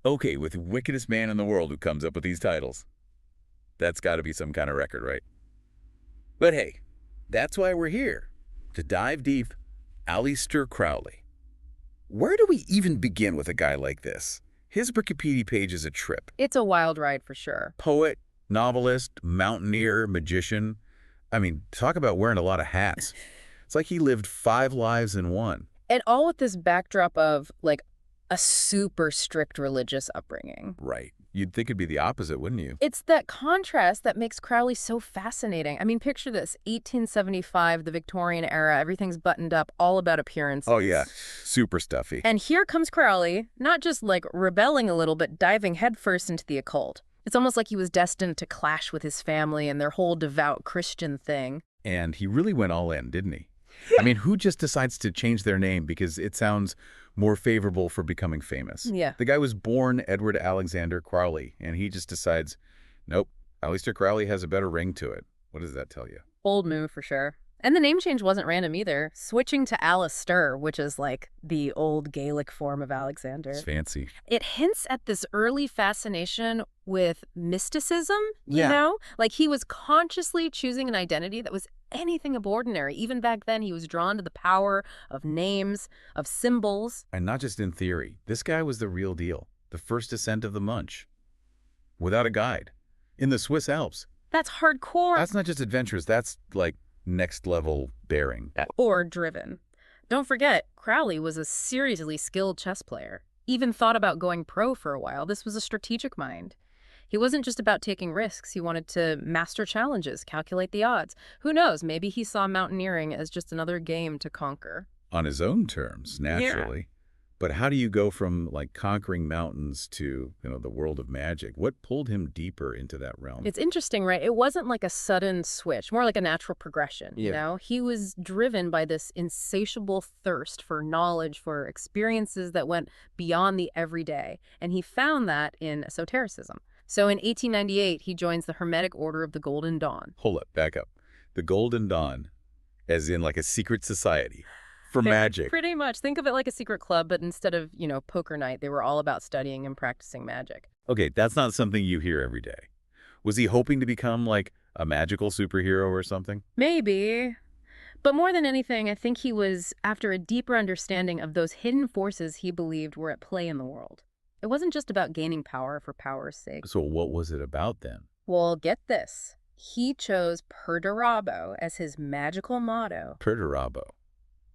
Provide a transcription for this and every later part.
Okay, with the wickedest man in the world who comes up with these titles. That's got to be some kind of record, right? But hey, that's why we're here, to dive deep. Aleister Crowley. Where do we even begin with a guy like this? His Wikipedia page is a trip. It's a wild ride for sure. Poet, novelist, mountaineer, magician. I mean, talk about wearing a lot of hats. It's like he lived 5 lives in one. And all with this backdrop of, like, a super strict religious upbringing. Right. You'd think it'd be the opposite, wouldn't you? It's that contrast that makes Crowley so fascinating. I mean, picture this, 1875, the Victorian era, everything's buttoned up, all about appearances. Oh, yeah. Super stuffy. And here comes Crowley, not just, like, rebelling a little, but diving headfirst into the occult. It's almost like he was destined to clash with his family and their whole devout Christian thing. And he really went all in, didn't he? I mean, who just decides to change their name because it sounds more favorable for becoming famous? Yeah. The guy was born Edward Alexander Crowley, and he just decides, nope, Aleister Crowley has a better ring to it. What does that tell you? Bold move for sure. And the name change wasn't random either. Switching to Aleister, which is like the old Gaelic form of Alexander. It's fancy. It hints at this early fascination with mysticism, you Yeah. know? Like he was consciously choosing an identity that was anything of ordinary. Even back then, he was drawn to the power of names, of symbols. And not just in theory. This guy was the real deal. The first ascent of the Munch. Without a guide. In the Swiss Alps. That's hardcore. That's not just adventures. That's like next level daring. Or driven. Don't forget, Crowley was a seriously skilled chess player. Even thought about going pro for a while. This was a strategic mind. He wasn't just about taking risks. He wanted to master challenges, calculate the odds. Who knows, maybe he saw mountaineering as just another game to conquer. On his own terms, naturally. But how do you go from like conquering mountains to, the world of magic? What pulled him deeper into that realm? It's interesting, right? It wasn't like a sudden switch, more like a natural progression, you Yeah. know? He was driven by this insatiable thirst for knowledge, for experiences that went beyond the everyday. And he found that in esotericism. So in 1898, he joins the Hermetic Order of the Golden Dawn. Hold up, back up. The Golden Dawn, as in like a secret society for magic. Pretty much. Think of it like a secret club, but instead of, poker night, they were all about studying and practicing magic. Okay, that's not something you hear every day. Was he hoping to become like a magical superhero or something? Maybe. But more than anything, I think he was after a deeper understanding of those hidden forces he believed were at play in the world. It wasn't just about gaining power for power's sake. So what was it about then? Well, get this. He chose Perdurabo as his magical motto. Perdurabo.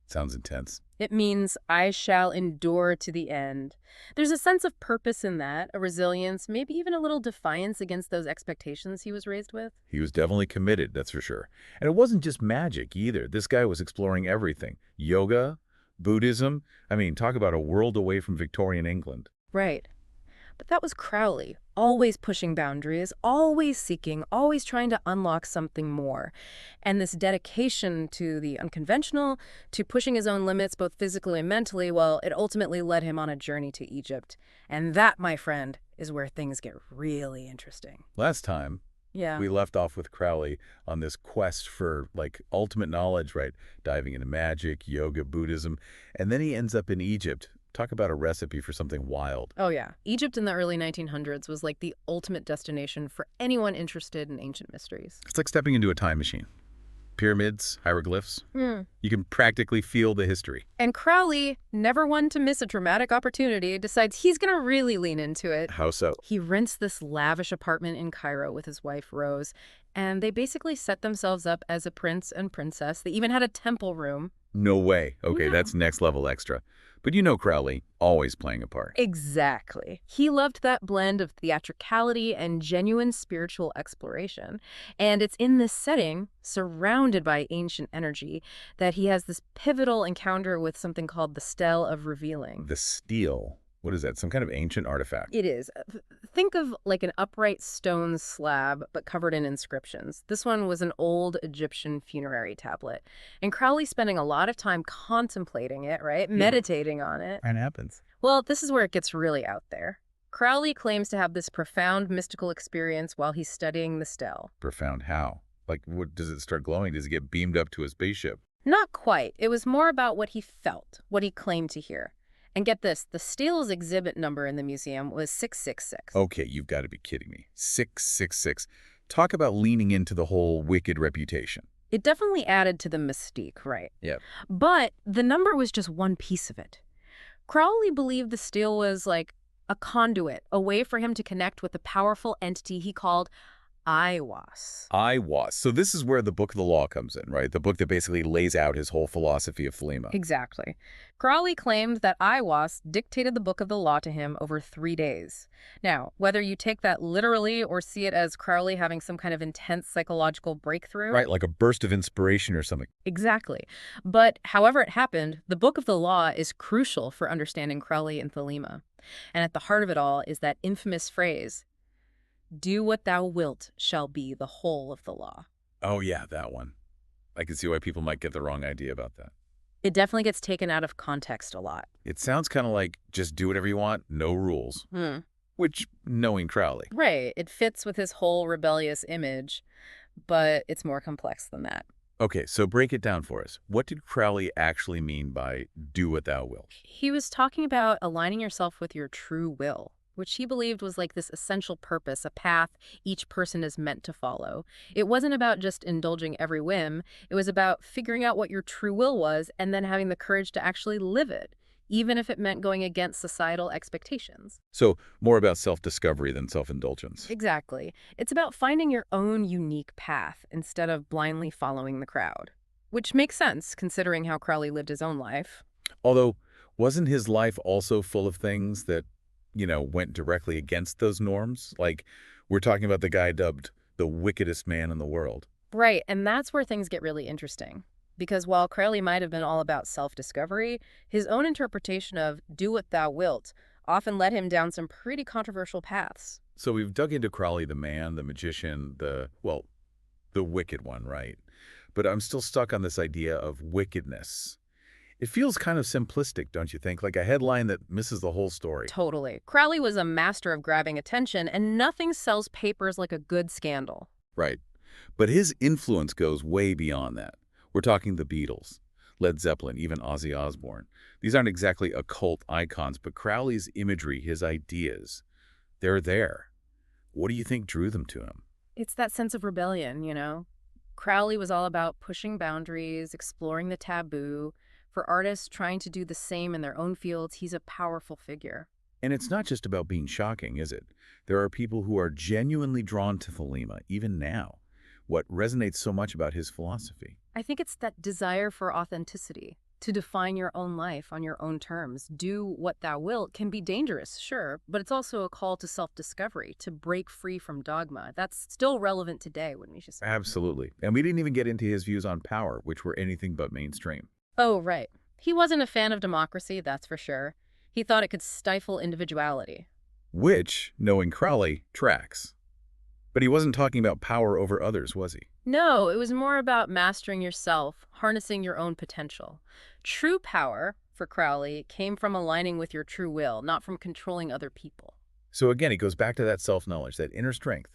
Sounds intense. It means, I shall endure to the end. There's a sense of purpose in that, a resilience, maybe even a little defiance against those expectations he was raised with. He was definitely committed, that's for sure. And it wasn't just magic either. This guy was exploring everything. Yoga, Buddhism. I mean, talk about a world away from Victorian England. Right. But that was Crowley, always pushing boundaries, always seeking, always trying to unlock something more. And this dedication to the unconventional, to pushing his own limits both physically and mentally, well, it ultimately led him on a journey to Egypt. And that, my friend, is where things get really interesting. Last time, Yeah. we left off with Crowley on this quest for like ultimate knowledge, right? Diving into magic, yoga, Buddhism. And then he ends up in Egypt. Talk about a recipe for something wild. Oh, yeah. Egypt in the early 1900s was like the ultimate destination for anyone interested in ancient mysteries. It's like stepping into a time machine. Pyramids, hieroglyphs. Hmm. You can practically feel the history. And Crowley, never one to miss a dramatic opportunity, decides he's going to really lean into it. How so? He rents this lavish apartment in Cairo with his wife, Rose, and they basically set themselves up as a prince and princess. They even had a temple room. No way. Okay, Yeah. that's next level extra. But you know Crowley, always playing a part. Exactly. He loved that blend of theatricality and genuine spiritual exploration. And it's in this setting, surrounded by ancient energy, that he has this pivotal encounter with something called the Stele of Revealing. The steel. What is that? Some kind of ancient artifact? It is. Think of like an upright stone slab, but covered in inscriptions. This one was an old Egyptian funerary tablet. And Crowley's spending a lot of time contemplating it, right? Meditating on it. It happens. Well, this is where it gets really out there. Crowley claims to have this profound mystical experience while he's studying the stele. Profound how? Like, what does it start glowing? Does it get beamed up to a spaceship? Not quite. It was more about what he felt, what he claimed to hear. And get this, the Steele's exhibit number in the museum was 666. Okay, you've got to be kidding me. 666. Talk about leaning into the whole wicked reputation. It definitely added to the mystique, right? Yep. But the number was just one piece of it. Crowley believed the Steele was like a conduit, a way for him to connect with a powerful entity he called Aiwass. Aiwass. So this is where the Book of the Law comes in, right? The book that basically lays out his whole philosophy of Thelema. Exactly. Crowley claimed that Aiwass dictated the Book of the Law to him over 3 days. Now, whether you take that literally or see it as Crowley having some kind of intense psychological breakthrough. Right, like a burst of inspiration or something. Exactly. But however it happened, the Book of the Law is crucial for understanding Crowley and Thelema. And at the heart of it all is that infamous phrase, "Do what thou wilt shall be the whole of the law." Oh, yeah, that one. I can see why people might get the wrong idea about that. It definitely gets taken out of context a lot. It sounds kind of like just do whatever you want, no rules. Which, knowing Crowley. Right. It fits with his whole rebellious image, but it's more complex than that. Okay, so break it down for us. What did Crowley actually mean by do what thou wilt? He was talking about aligning yourself with your true will, which he believed was like this essential purpose, a path each person is meant to follow. It wasn't about just indulging every whim. It was about figuring out what your true will was and then having the courage to actually live it, even if it meant going against societal expectations. So more about self-discovery than self-indulgence. Exactly. It's about finding your own unique path instead of blindly following the crowd, which makes sense considering how Crowley lived his own life. Although, wasn't his life also full of things that, went directly against those norms? Like, we're talking about the guy dubbed the wickedest man in the world. Right, and that's where things get really interesting. Because while Crowley might have been all about self-discovery, his own interpretation of do what thou wilt often led him down some pretty controversial paths. So we've dug into Crowley the man, the magician, the wicked one, right? But I'm still stuck on this idea of wickedness. It feels kind of simplistic, don't you think? Like a headline that misses the whole story. Totally. Crowley was a master of grabbing attention, and nothing sells papers like a good scandal. Right. But his influence goes way beyond that. We're talking the Beatles, Led Zeppelin, even Ozzy Osbourne. These aren't exactly occult icons, but Crowley's imagery, his ideas, they're there. What do you think drew them to him? It's that sense of rebellion, Crowley was all about pushing boundaries, exploring the taboo. For artists trying to do the same in their own fields, he's a powerful figure. And it's not just about being shocking, is it? There are people who are genuinely drawn to Thelema, even now. What resonates so much about his philosophy? I think it's that desire for authenticity, to define your own life on your own terms. Do what thou wilt can be dangerous, sure, but it's also a call to self-discovery, to break free from dogma. That's still relevant today, wouldn't you say? Absolutely. And we didn't even get into his views on power, which were anything but mainstream. Oh, right. He wasn't a fan of democracy, that's for sure. He thought it could stifle individuality. Which, knowing Crowley, tracks. But he wasn't talking about power over others, was he? No, it was more about mastering yourself, harnessing your own potential. True power, for Crowley, came from aligning with your true will, not from controlling other people. So again, he goes back to that self-knowledge, that inner strength,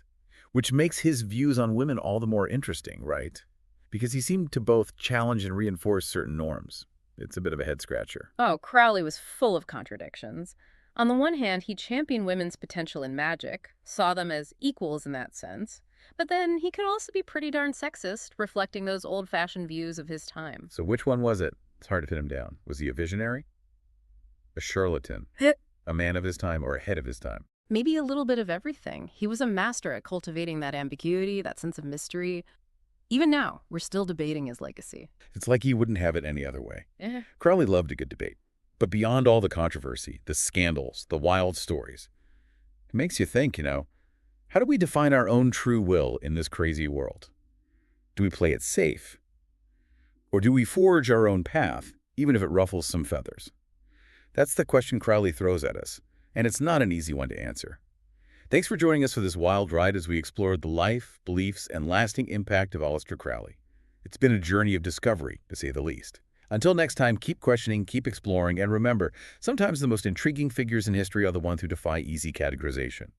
which makes his views on women all the more interesting, right? Because he seemed to both challenge and reinforce certain norms. It's a bit of a head-scratcher. Oh, Crowley was full of contradictions. On the one hand, he championed women's potential in magic, saw them as equals in that sense. But then he could also be pretty darn sexist, reflecting those old-fashioned views of his time. So which one was it? It's hard to pin him down. Was he a visionary? A charlatan? A man of his time or ahead of his time? Maybe a little bit of everything. He was a master at cultivating that ambiguity, that sense of mystery. Even now, we're still debating his legacy. It's like he wouldn't have it any other way. Crowley loved a good debate. But beyond all the controversy, the scandals, the wild stories, it makes you think, how do we define our own true will in this crazy world? Do we play it safe? Or do we forge our own path, even if it ruffles some feathers? That's the question Crowley throws at us, and it's not an easy one to answer. Thanks for joining us for this wild ride as we explored the life, beliefs, and lasting impact of Aleister Crowley. It's been a journey of discovery, to say the least. Until next time, keep questioning, keep exploring, and remember, sometimes the most intriguing figures in history are the ones who defy easy categorization.